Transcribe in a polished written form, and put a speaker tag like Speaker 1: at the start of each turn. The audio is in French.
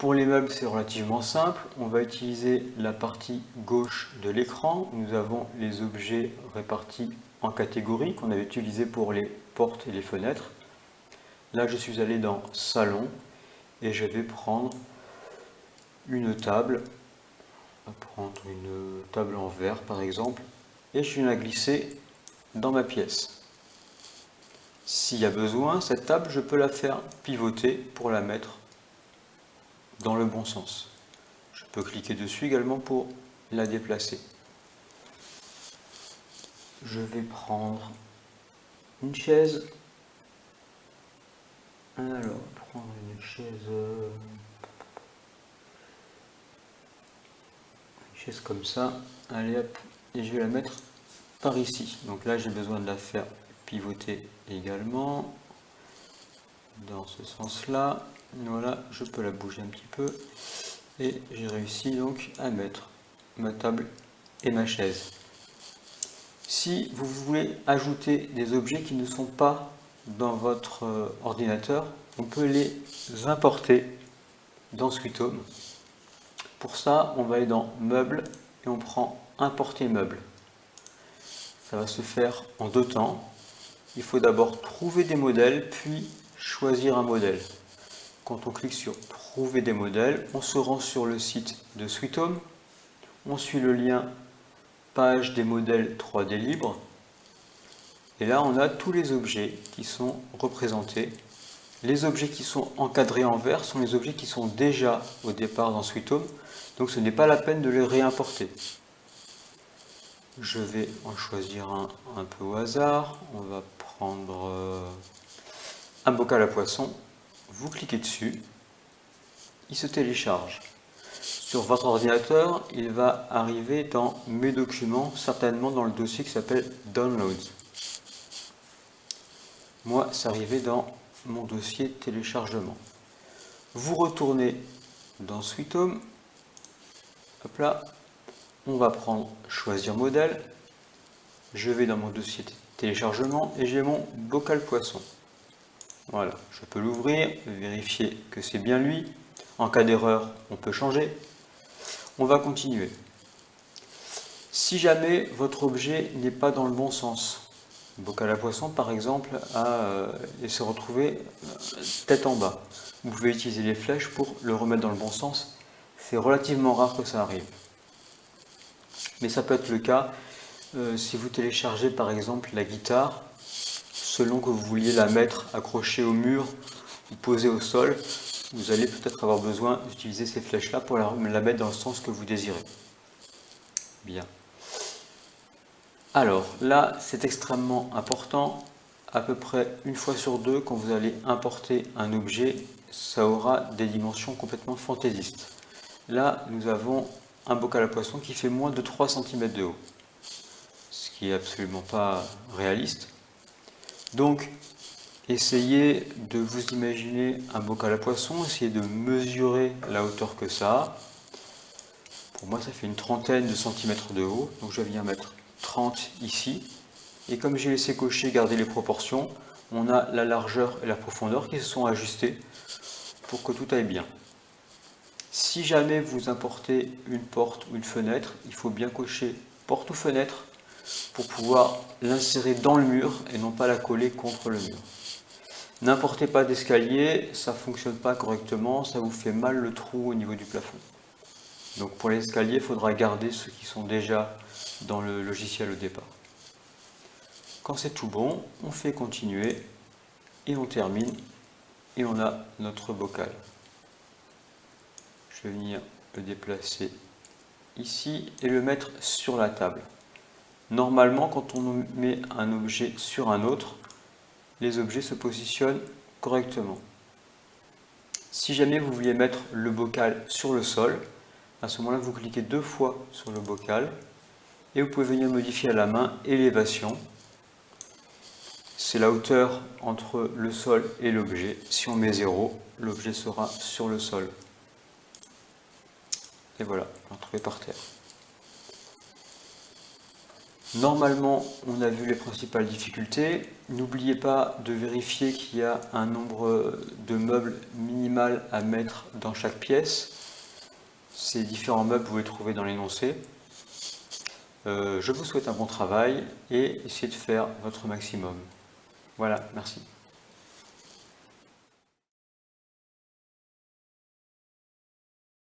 Speaker 1: Pour les meubles, c'est relativement simple. On va utiliser la partie gauche de l'écran. Nous avons les objets répartis en catégories qu'on avait utilisés pour les portes et les fenêtres. Là, je suis allé dans Salon et je vais prendre une table. On va prendre une table en verre par exemple et je vais la glisser dans ma pièce. S'il y a besoin, cette table, je peux la faire pivoter pour la mettre dans le bon sens. Je peux cliquer dessus également pour la déplacer. Je vais prendre une chaise. Alors, prendre une chaise comme ça. Allez hop, et je vais la mettre par ici. Donc là, j'ai besoin de la faire pivoter également dans ce sens-là. Voilà, je peux la bouger un petit peu et j'ai réussi donc à mettre ma table et ma chaise. Si vous voulez ajouter des objets qui ne sont pas dans votre ordinateur, on peut les importer dans SweetHome. Pour ça, on va aller dans Meubles et on prend Importer meubles. Ça va se faire en deux temps. Il faut d'abord trouver des modèles, puis choisir un modèle. Quand on clique sur Trouver des modèles, on se rend sur le site de SweetHome. On suit le lien Page des modèles 3D libres. Et là, on a tous les objets qui sont représentés. Les objets qui sont encadrés en vert sont les objets qui sont déjà au départ dans SweetHome. Donc ce n'est pas la peine de les réimporter. Je vais en choisir un peu au hasard. On va prendre un bocal à poisson. Vous cliquez dessus. Il se télécharge. Sur votre ordinateur, il va arriver dans Mes documents, certainement dans le dossier qui s'appelle Downloads. Moi, c'est arrivé dans mon dossier téléchargement. Vous retournez dans SweetHome. Hop là, on va prendre Choisir modèle. Je vais dans mon dossier téléchargement et j'ai mon bocal poisson. Voilà, je peux l'ouvrir, vérifier que c'est bien lui. En cas d'erreur, on peut changer. On va continuer. Si jamais votre objet n'est pas dans le bon sens, le bocal à poisson par exemple s'est retrouvé tête en bas, vous pouvez utiliser les flèches pour le remettre dans le bon sens. C'est relativement rare que ça arrive. Mais ça peut être le cas si vous téléchargez par exemple la guitare, selon que vous vouliez la mettre accrochée au mur ou posée au sol, vous allez peut-être avoir besoin d'utiliser ces flèches-là pour la mettre dans le sens que vous désirez. Bien. Alors là, c'est extrêmement important. À peu près une fois sur deux, quand vous allez importer un objet, ça aura des dimensions complètement fantaisistes. Là, nous avons un bocal à poisson qui fait moins de 3 cm de haut, ce qui est absolument pas réaliste. Donc, essayez de vous imaginer un bocal à poisson, essayez de mesurer la hauteur que ça a. Pour moi, ça fait une trentaine de centimètres de haut, donc je viens mettre 30 ici. Et comme j'ai laissé cocher garder les proportions, on a la largeur et la profondeur qui se sont ajustées pour que tout aille bien. Si jamais vous importez une porte ou une fenêtre, il faut bien cocher porte ou fenêtre pour pouvoir l'insérer dans le mur et non pas la coller contre le mur. N'importez pas d'escalier, ça ne fonctionne pas correctement, ça vous fait mal le trou au niveau du plafond. Donc pour les escaliers, il faudra garder ceux qui sont déjà dans le logiciel au départ. Quand c'est tout bon, on fait continuer et on termine et on a notre bocal. Je vais venir le déplacer ici et le mettre sur la table. Normalement, quand on met un objet sur un autre, les objets se positionnent correctement. Si jamais vous vouliez mettre le bocal sur le sol, à ce moment-là, vous cliquez deux fois sur le bocal et vous pouvez venir modifier à la main élévation. C'est la hauteur entre le sol et l'objet. Si on met 0, l'objet sera sur le sol. Et voilà, on l'a trouvé par terre. Normalement, on a vu les principales difficultés. N'oubliez pas de vérifier qu'il y a un nombre de meubles minimal à mettre dans chaque pièce. Ces différents meubles, vous les trouvez dans l'énoncé. Je vous souhaite un bon travail et essayez de faire votre maximum. Voilà, merci.